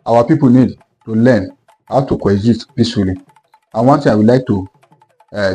our people need to learn how to coexist peacefully. And one thing I would like to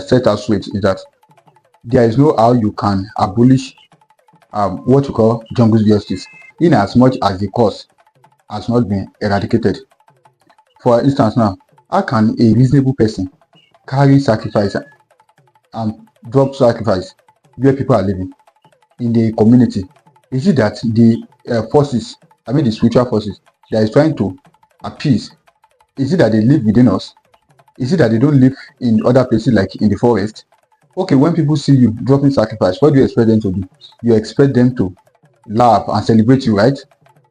set out straight is that there is no how you can abolish what you call jungle justice, in as much as the cause has not been eradicated. For instance now, how can a reasonable person carry sacrifice and drop sacrifice where people are living in the community? Is it that the forces, the spiritual forces that is trying to appease, is it that they live within us? Is it that they don't live in other places like in the forest? Okay, when people see you dropping sacrifice, what do you expect them to do? You expect them to laugh and celebrate you, right?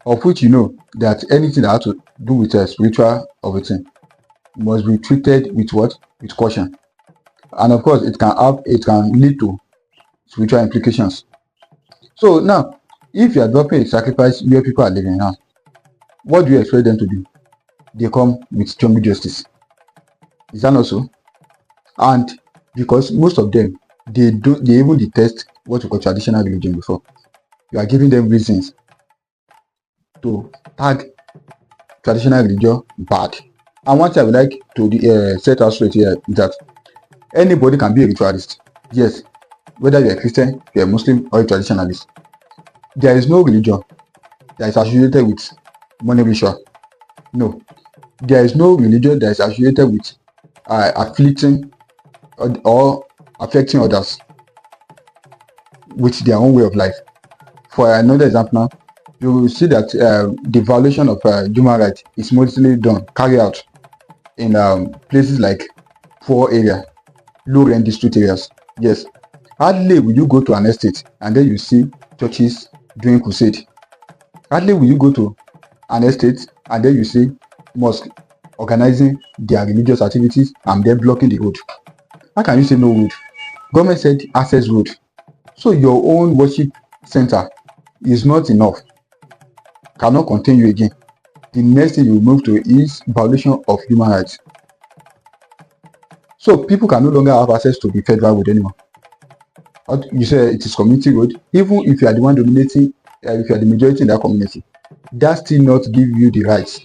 Of which you know that anything that has to do with a spiritual of a thing must be treated with what? With caution. And of course, it can lead to spiritual implications. So now, if you are dropping a sacrifice where people are living now, what do you expect them to do? They come with jungle justice. Is that not so? And because most of them, they even detest what we call traditional religion before. You are giving them reasons to tag traditional religion bad. And one thing I would like to set out straight here is that anybody can be a ritualist. Yes, whether you're a Christian, you're a Muslim, or a traditionalist. There is no religion that is associated with money ritual. No. There is no religion that is associated with afflicting or affecting others with their own way of life. For another example now, you will see that the violation of human rights is mostly carried out in places like poor area, low-rent district areas. Yes, hardly will you go to an estate and then you see churches doing crusade. Hardly will you go to an estate and then you see mosques organizing their religious activities and then blocking the road. How can you say no road? Government said access road. So your own worship center is not enough, cannot contain you again. The next thing you move to is violation of human rights. So people can no longer have access to the federal road anymore. You say it is community road. Even if you are the one dominating, if you are the majority in that community, that still not give you the rights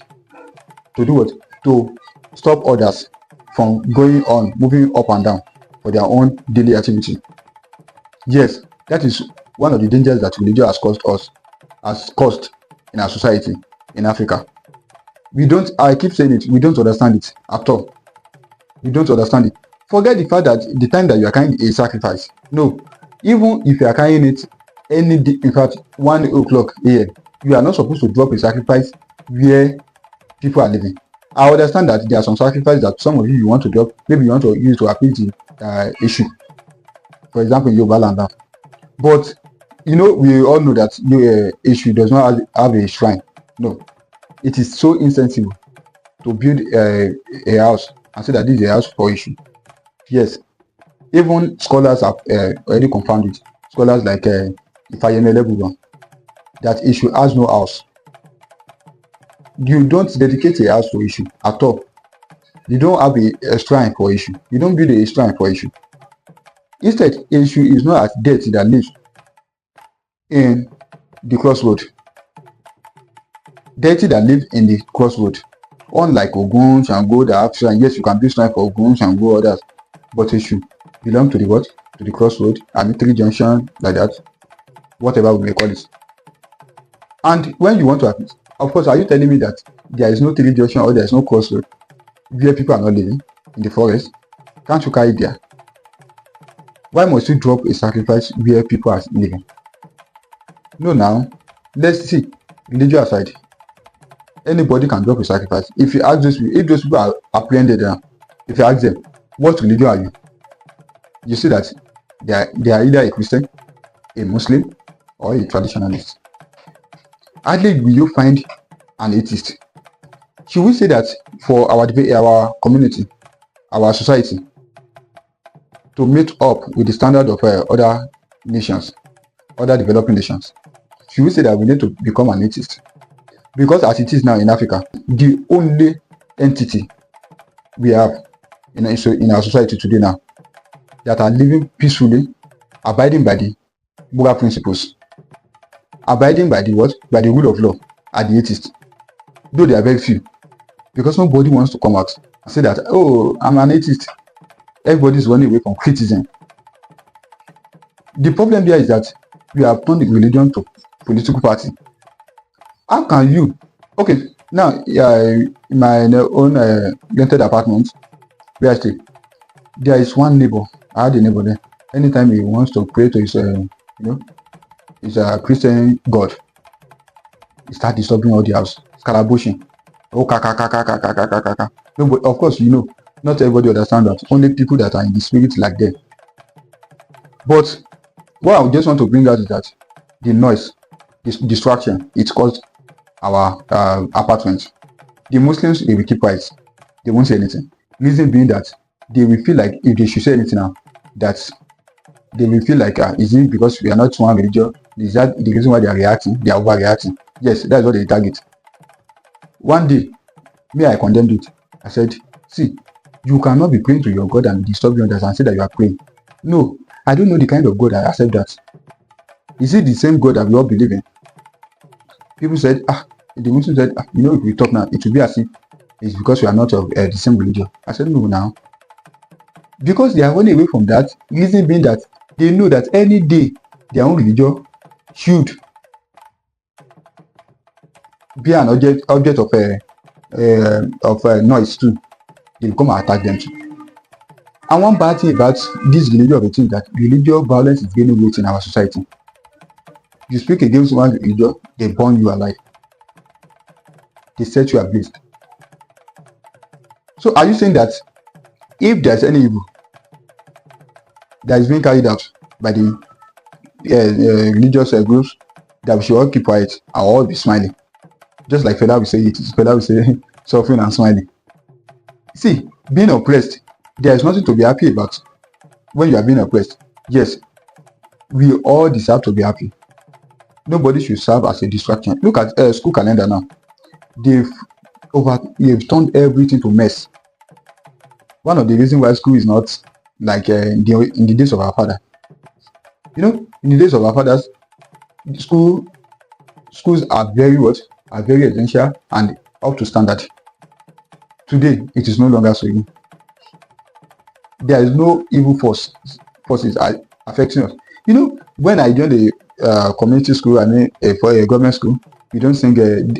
to do what? To stop others from moving up and down for their own daily activity. Yes, that is one of the dangers that religion has caused in our society in Africa. I keep saying it, we don't understand it at all. We don't understand it. Forget the fact that the time that you are carrying a sacrifice. No, even if you are carrying it any day, in fact 1 o'clock a.m., you are not supposed to drop a sacrifice where people are living. I understand that there are some sacrifices that some of you want to drop, maybe you want to use to appease the issue. For example, in Yoruba land. But we all know that issue does not have a shrine. No, it is so insensible to build a house and say that this is a house for issue. Yes, even scholars have already confirmed it. Scholars like Ifayemi Elebugan, that issue has no house. You don't dedicate a house for issue at all. You don't have a shrine for issue. You don't build a shrine for issue. Instead, issue is not as deity that lives in the crossroad. Deity that lives in the crossroad. Unlike Ogun, Shango, that have shrine. Yes, you can build shrine for Ogun, Shango, others. But issue belong to the what? To the crossroad, Amitri Junction, like that. Whatever we may call it. And when you want to appease, of course, are you telling me that there is no Three Junction or there is no crossroad where people are not living in the forest? Can't you carry there? Why must you drop a sacrifice where people are living? No, now, let's see. Religion aside, anybody can drop a sacrifice. If you ask those people, if those people are apprehended now, if you ask them, what religion are you? You see that they are either a Christian, a Muslim, or a traditionalist. Hardly will you find an atheist. Should we say that for our community, our society, to meet up with the standard of other nations, other developing nations, should we say that we need to become an atheist? Because as it is now in Africa, the only entity we have in our society today now that are living peacefully, abiding by the moral principles, abiding by the what? By the rule of law, are the atheists. though they are very few, because nobody wants to come out and say that, oh, I'm an atheist. Everybody is running away from criticism. The problem there is that we have turned religion to political party. How can you? Okay, now in my own rented apartment where I stay, there is one neighbor. I had a neighbor there. Anytime he wants to pray to his, his Christian God, he start disturbing all the house, scarabushing. Oh, kaka. No, but of course, not everybody understand that. Only people that are in the spirit like them. But what I just want to bring out is that the noise, this distraction, it caused our apartment. The Muslims, they will keep quiet. They won't say anything. Reason being that they will feel like if they should say anything now, that they will feel like, is it because we are not one religion? Is that the reason why they are reacting? They are overreacting. Yes, that's what they target. One day, I condemned it. I said, see, you cannot be praying to your God and disturb others and say that you are praying. No, I don't know the kind of God I accept that. Is it the same God that we all believe in? People said, the Muslims said, if we talk now, it will be as if it's because we are not of the same religion. I said, no, now. Because they are running away from that, reason being that they know that any day their own religion should be an object of noise too. They will come and attack them too. And one bad thing about this religion of a thing that religious violence is gaining weight in our society. You speak against one religion, they burn you alive. They set you ablaze. So are you saying that if there's any evil that is being carried out by the religious groups, that we should all keep quiet and all be smiling? Just like Fela will say it, Fela will say suffering and smiling. See, being oppressed, there is nothing to be happy about when you are being oppressed. Yes, we all deserve to be happy. Nobody should serve as a distraction. Look at school calendar now. They've turned everything to mess. One of the reasons why school is not like in the days of our father. In the days of our fathers, schools are very essential and up to standard. Today, it is no longer so. There is no evil forces affecting us. When I joined the community school, for a government school, we don't sing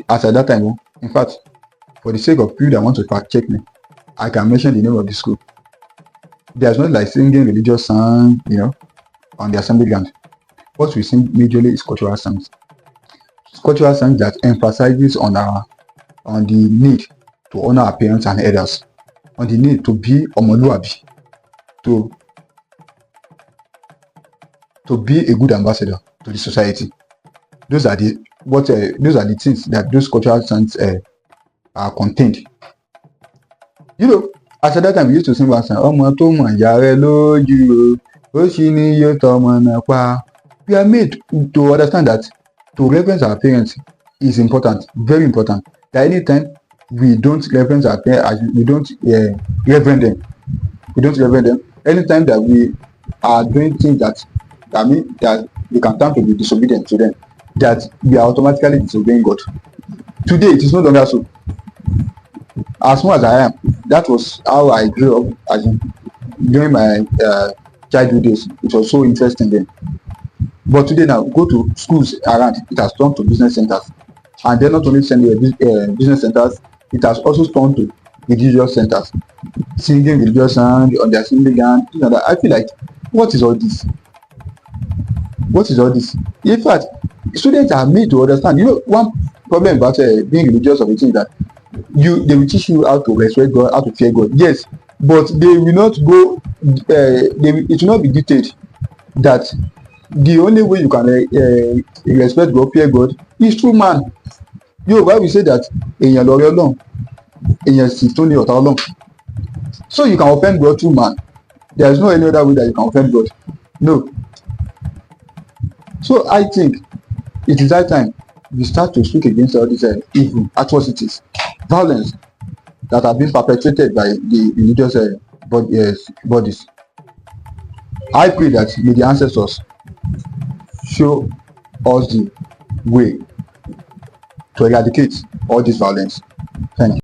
as at that time. In fact, for the sake of people that want to fact check me, I can mention the name of the school. There's not like singing religious songs, on the assembly ground. What we sing majorly is cultural songs. Cultural songs that emphasizes on the need to honor our parents and elders, on the need to be omoluabi, to be a good ambassador to the society. Those are the things that those cultural songs are contained. As at that time we used to sing one song, we are made to understand that to reverence our parents is important, very important. That anytime we don't reverence our parents, we don't reverend them. Anytime that we are doing things that we can turn to be disobedient to them, that we are automatically disobeying God. Today it is no longer so. As small as I am, that was how I grew up during my childhood days. It was so interesting then. But today now, go to schools around, it has turned to business centers. And they're not only sending business centers, it has also turned to religious centers. Singing religious songs on their assembly ground. I feel like, what is all this? What is all this? In fact, students are made to understand. One problem about being religious of a thing that they will teach you how to respect God, how to fear God. Yes, but they will not go. It will not be dictated that the only way you can respect God, fear God, is through man. Why we say that so you can offend God through man. There is no any other way that you can offend God. No. So I think it is that time we start to speak against all these evil atrocities, violence that have been perpetrated by the religious bodies. I pray that may the ancestors show us the way to eradicate all this violence. Thank you.